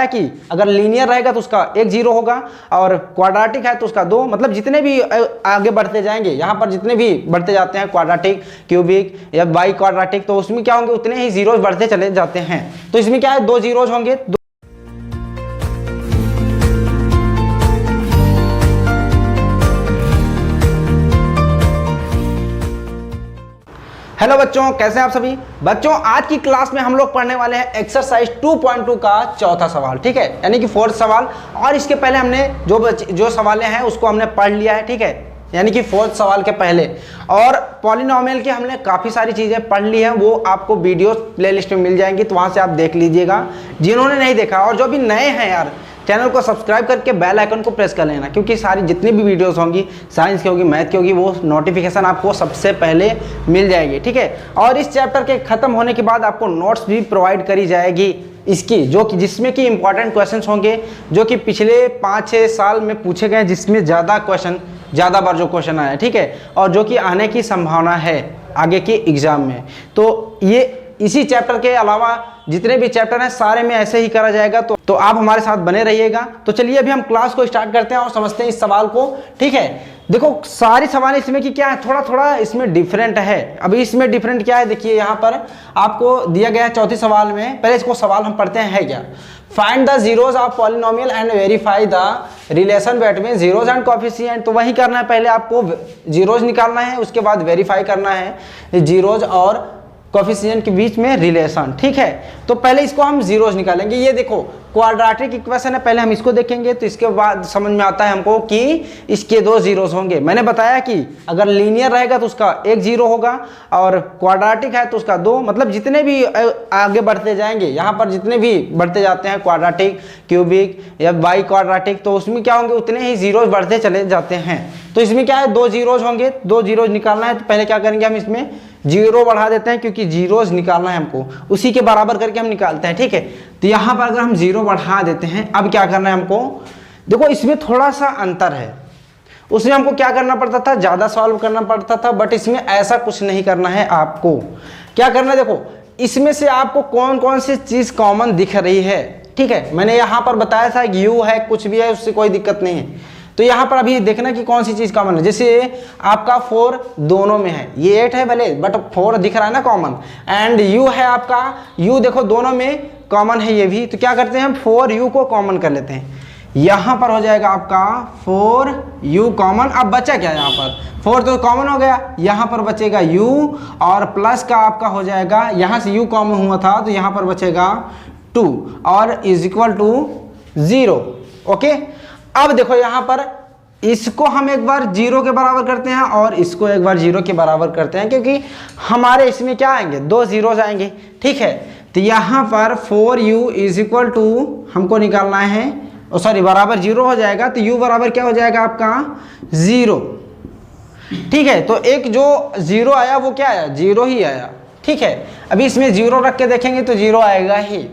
कि अगर लीनियर रहेगा तो उसका एक जीरो होगा और क्वाड्रेटिक है तो उसका दो, मतलब जितने भी आगे बढ़ते जाएंगे यहाँ पर जितने भी बढ़ते जाते हैं क्वाड्रेटिक, क्यूबिक या बाई क्वाड्रेटिक, तो उसमें क्या होंगे उतने ही जीरोज बढ़ते चले जाते हैं। तो इसमें क्या है, दो जीरोज होंगे। हेलो बच्चों, कैसे हैं आप सभी बच्चों। आज की क्लास में हम लोग पढ़ने वाले हैं एक्सरसाइज 2.2 का चौथा सवाल, ठीक है, यानी कि फोर्थ सवाल। और इसके पहले हमने जो सवालें हैं उसको हमने पढ़ लिया है, ठीक है, यानी कि फोर्थ सवाल के पहले। और पॉलिनोमियल की हमने काफ़ी सारी चीज़ें पढ़ ली हैं, वो आपको वीडियो प्लेलिस्ट में मिल जाएंगी, तो वहाँ से आप देख लीजिएगा जिन्होंने नहीं देखा। और जो भी नए हैं यार, चैनल को सब्सक्राइब करके बेल आइकन को प्रेस कर लेना, क्योंकि सारी जितनी भी वीडियोस होंगी, साइंस की होगी, मैथ की होगी, वो नोटिफिकेशन आपको सबसे पहले मिल जाएगी, ठीक है। और इस चैप्टर के खत्म होने के बाद आपको नोट्स भी प्रोवाइड करी जाएगी इसकी, जो कि जिसमें कि इंपॉर्टेंट क्वेश्चंस होंगे जो कि पिछले 5-6 साल में पूछे गए, जिसमें ज़्यादा बार जो क्वेश्चन आया, ठीक है, और जो कि आने की संभावना है आगे के एग्जाम में। तो ये इसी चैप्टर के अलावा जितने भी चैप्टर हैं सारे में ऐसे ही करा जाएगा, तो आप हमारे साथ बने रहिएगा। तो चलिए अभी हम क्लास को स्टार्ट करते हैं और समझते हैं इस सवाल को, ठीक है। देखो सारी सवाल इसमें की क्या है, थोड़ा थोड़ा इसमें डिफरेंट है। अभी इसमें डिफरेंट क्या है, देखिए यहाँ पर आपको दिया गया है चौथे सवाल में। पहले इसको सवाल हम पढ़ते हैं, है क्या। Find the zeros of polynomial and verify the relation between zeros and coefficient. तो वही करना है, पहले आपको जीरोज निकालना है, उसके बाद वेरीफाई करना है जीरोज और कोएफिशिएंट के बीच में रिलेशन, ठीक है। तो पहले इसको हम जीरोज निकालेंगे। ये देखो क्वाड्रेटिक इक्वेशन है, पहले हम इसको देखेंगे, तो इसके बाद समझ में आता है हमको कि इसके दो जीरोज होंगे। मैंने बताया कि अगर लीनियर रहेगा तो उसका एक जीरो होगा और क्वाड्रेटिक है तो उसका दो, मतलब जितने भी आगे बढ़ते जाएंगे यहाँ पर जितने भी बढ़ते जाते हैं क्वाड्रेटिक, क्यूबिक या बाई क्वाड्रेटिक, तो उसमें क्या होंगे उतने ही जीरोज बढ़ते चले जाते हैं। तो इसमें क्या है, दो जीरोज होंगे, दो जीरोज निकालना है। तो पहले क्या करेंगे, हम इसमें जीरो बढ़ा देते हैं, क्योंकि जीरोज निकालना है हमको, उसी के बराबर करके हम निकालते हैं, ठीक है। तो यहाँ पर अगर हम जीरो बढ़ा देते हैं, अब क्या करना है हमको, देखो इसमें थोड़ा सा अंतर है। उसमें हमको क्या करना पड़ता था, ज़्यादा सॉल्व करना पड़ता था, बट इसमें ऐसा कुछ नहीं करना है। आपको क्या करना है, देखो इसमें से आपको कौन कौन सी चीज़ कॉमन दिख रही है, ठीक है। मैंने यहाँ पर बताया था यू है, कुछ भी है, उससे कोई दिक्कत नहीं है। तो यहाँ पर अभी देखना कि कौन सी चीज़ कॉमन है। जैसे आपका 4 दोनों में है, ये 8 है भले, बट 4 दिख रहा है ना कॉमन, एंड u है आपका, u देखो दोनों में कॉमन है ये भी। तो क्या करते हैं हम 4u को कॉमन कर लेते हैं। यहाँ पर हो जाएगा आपका 4u कॉमन। अब बचा क्या यहाँ पर, 4 तो कॉमन हो गया, यहाँ पर बचेगा u और प्लस का आपका हो जाएगा, यहाँ से u कॉमन हुआ था तो यहाँ पर बचेगा 2 और इज इक्वल टू 0, ओके। अब देखो यहाँ पर इसको हम एक बार जीरो के बराबर करते हैं और इसको एक बार जीरो के बराबर करते हैं, क्योंकि हमारे इसमें क्या आएंगे, दो जीरोज आएंगे, ठीक है। तो यहाँ पर 4u इज इक्वल टू हमको निकालना है, सॉरी बराबर जीरो हो जाएगा, तो u बराबर क्या हो जाएगा आपका 0, ठीक है। तो एक जो जीरो आया वो क्या आया, जीरो ही आया, ठीक है। अभी इसमें जीरो रख के देखेंगे तो जीरो आएगा ही।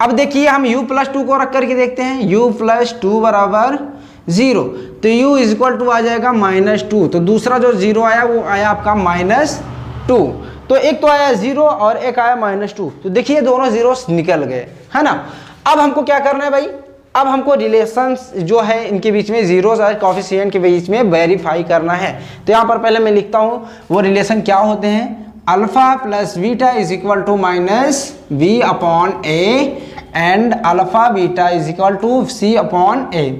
अब देखिए हम u + 2 को रख करके देखते हैं, u + 2 बराबर 0, तो u इज इक्वल टू आ जाएगा -2। तो दूसरा जो जीरो आया वो आया आपका -2, तो एक तो आया 0 और एक आया -2। तो देखिए दोनों जीरो निकल गए, है ना। अब हमको क्या करना है भाई, अब हमको रिलेशंस जो है इनके बीच में जीरोस और कोएफिशिएंट के बीच में वेरीफाई करना है। तो यहाँ पर पहले मैं लिखता हूँ वो रिलेशन क्या होते हैं। Alpha plus beta is equal to -v/a and alpha beta is equal to c/a।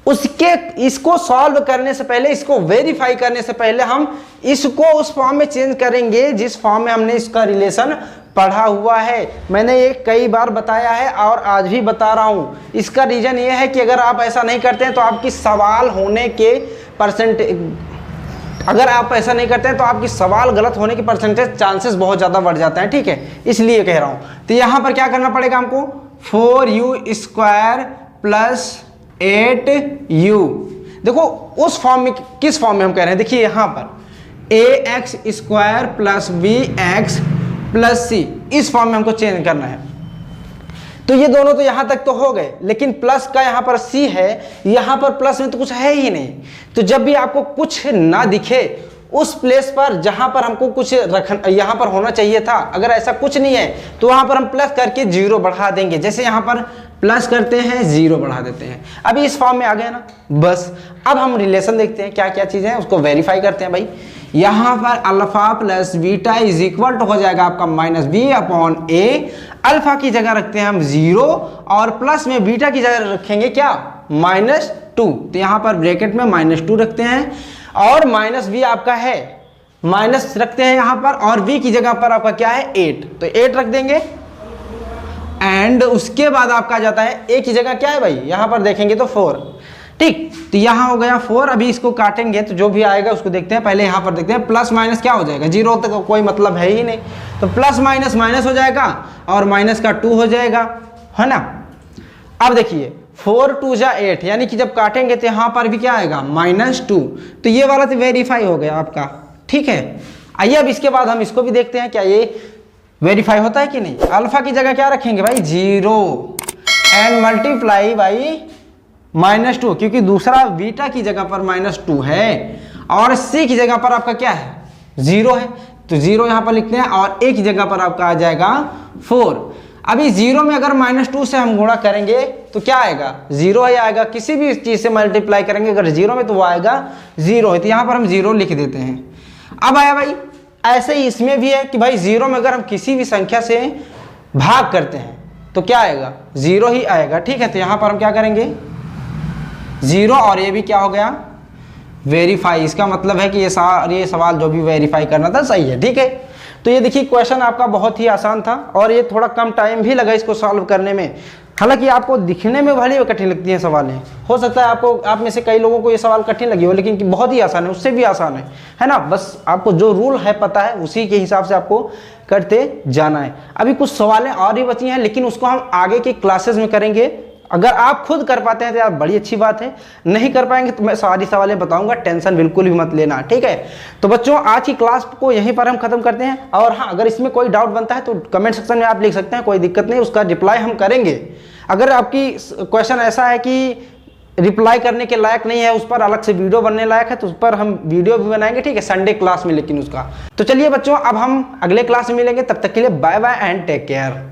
उसके इसको सॉल्व करने से पहले, इसको वेरीफाई करने से पहले हम इसको उस फॉर्म में चेंज करेंगे जिस फॉर्म में हमने इसका रिलेशन पढ़ा हुआ है। मैंने ये कई बार बताया है और आज भी बता रहा हूँ। इसका रीजन ये है कि अगर आप ऐसा नहीं करते हैं तो आपकी सवाल होने के अगर आप ऐसा नहीं करते हैं तो आपकी सवाल गलत होने के परसेंटेज चांसेस बहुत ज़्यादा बढ़ जाते हैं, ठीक है, इसलिए कह रहा हूँ। तो यहाँ पर क्या करना पड़ेगा हमको, 4u² + 8u। देखो उस फॉर्म में, किस फॉर्म में हम कह रहे हैं, देखिए यहाँ पर ax² + bx + c, इस फॉर्म में हमको चेंज करना है। तो ये दोनों तो यहाँ तक तो हो गए, लेकिन प्लस का यहाँ पर c है, यहाँ पर प्लस में तो कुछ है ही नहीं। तो जब भी आपको कुछ ना दिखे उस प्लेस पर जहां पर हमको कुछ यहाँ पर होना चाहिए था, अगर ऐसा कुछ नहीं है तो वहां पर हम प्लस करके 0 बढ़ा देंगे। जैसे यहाँ पर प्लस करते हैं 0 बढ़ा देते हैं। अभी इस फॉर्म में आ गया ना, बस अब हम रिलेशन देखते हैं क्या क्या चीजें हैं, उसको वेरीफाई करते हैं भाई। यहाँ पर alpha plus beta is equal to हो जाएगा आपका minus B upon A. Alpha की जगह रखते हैं हम 0 और प्लस में बीटा की जगह रखेंगे क्या, -2। तो यहाँ पर ब्रैकेट में -2 रखते हैं और माइनस बी आपका है माइनस रखते हैं यहाँ पर, और बी की जगह पर आपका क्या है 8, तो 8 रख देंगे। एंड उसके बाद आपका आ जाता है ए की जगह क्या है भाई, यहाँ पर देखेंगे तो 4, ठीक। तो यहाँ हो गया 4। अभी इसको काटेंगे तो जो भी आएगा उसको देखते हैं। पहले यहाँ पर देखते हैं प्लस माइनस क्या हो जाएगा, 0 तक तो कोई मतलब है ही नहीं, तो प्लस माइनस माइनस हो जाएगा और माइनस का 2 हो जाएगा, है ना। अब देखिए 4 2 जा 8, यानी कि जब काटेंगे तो यहाँ पर भी क्या आएगा -2, तो ये वाला तो वेरीफाई हो गया आपका, ठीक है। आइए अब इसके बाद हम इसको भी देखते हैं क्या ये वेरीफाई होता है कि नहीं। अल्फा की जगह क्या रखेंगे भाई 0 एंड मल्टीप्लाई बाई -2, क्योंकि दूसरा बीटा की जगह पर -2 है और सी की जगह पर आपका क्या है 0 है, तो 0 यहाँ पर लिखते हैं और ए की जगह पर आपका आ जाएगा 4। अभी 0 में अगर -2 से हम गुणा करेंगे तो क्या आएगा 0 ही आएगा, किसी भी चीज से मल्टीप्लाई करेंगे अगर 0 में तो वो आएगा 0 है, तो यहाँ पर हम 0 लिख देते हैं। अब आया भाई ऐसे ही इसमें भी है कि भाई 0 में अगर हम किसी भी संख्या से भाग करते हैं तो क्या आएगा 0 ही आएगा, ठीक है। तो यहाँ पर हम क्या करेंगे 0 और ये भी क्या हो गया वेरीफाई, इसका मतलब है कि ये सवाल जो भी वेरीफाई करना था सही है, ठीक है। तो ये देखिए क्वेश्चन आपका बहुत ही आसान था और ये थोड़ा कम टाइम भी लगा इसको सॉल्व करने में। हालांकि आपको दिखने में भले कठिन लगती हैं सवालें, हो सकता है आपको आप में से कई लोगों को ये सवाल कठिन लगी हो, लेकिन बहुत ही आसान है, उससे भी आसान है ना। बस आपको जो रूल है पता है उसी के हिसाब से आपको करते जाना है। अभी कुछ सवालें और ही बची हैं, लेकिन उसको हम आगे की क्लासेस में करेंगे। अगर आप खुद कर पाते हैं तो यार बड़ी अच्छी बात है, नहीं कर पाएंगे तो मैं सारी सवालें बताऊंगा, टेंशन बिल्कुल भी मत लेना, ठीक है। तो बच्चों आज की क्लास को यहीं पर हम खत्म करते हैं। और हाँ, अगर इसमें कोई डाउट बनता है तो कमेंट सेक्शन में आप लिख सकते हैं, कोई दिक्कत नहीं, उसका रिप्लाई हम करेंगे। अगर आपकी क्वेश्चन ऐसा है कि रिप्लाई करने के लायक नहीं है, उस पर अलग से वीडियो बनने लायक है, तो उस पर हम वीडियो भी बनाएंगे, ठीक है, संडे क्लास में। लेकिन उसका तो चलिए बच्चों, अब हम अगले क्लास में मिलेंगे, तब तक के लिए bye bye and take care.